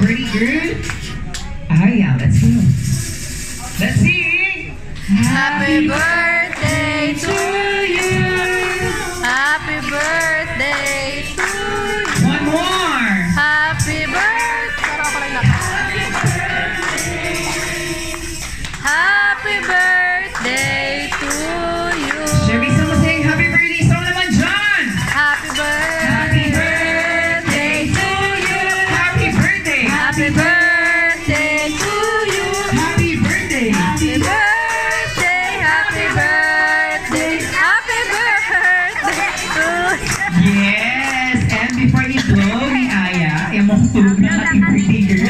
pretty good. Yeah, let's go. Let's sing. Happy birthday to you. Happy birthday to you. One more. Happy birthday. Happy birthday to you. Chevy, someone saying happy birthday. So naman John. Happy birthday. Happy birthday to you. Happy birthday. Happy birthday to you. Happy birthday. Happy birthday. Happy birthday. Happy birthday to you. Yes. And before you blow ni Aya, yung mga tulog na happy birthday girl.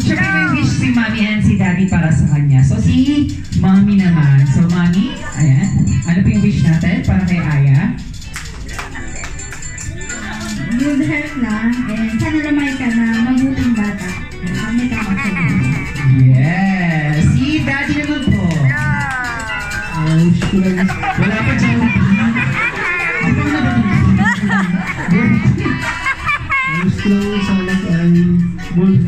Siyempre may wish si Mommy and si Daddy para sa kanya. So si Mommy naman. So Mommy, ayan. Ano po yung wish natin para kay Aya? Good health lang, and sana lamay ka na mabuting bata. Kami ka magsabi. Yes. Si Daddy naman po. Wala pa dyan. Ano na ba Gusto lang sana ay good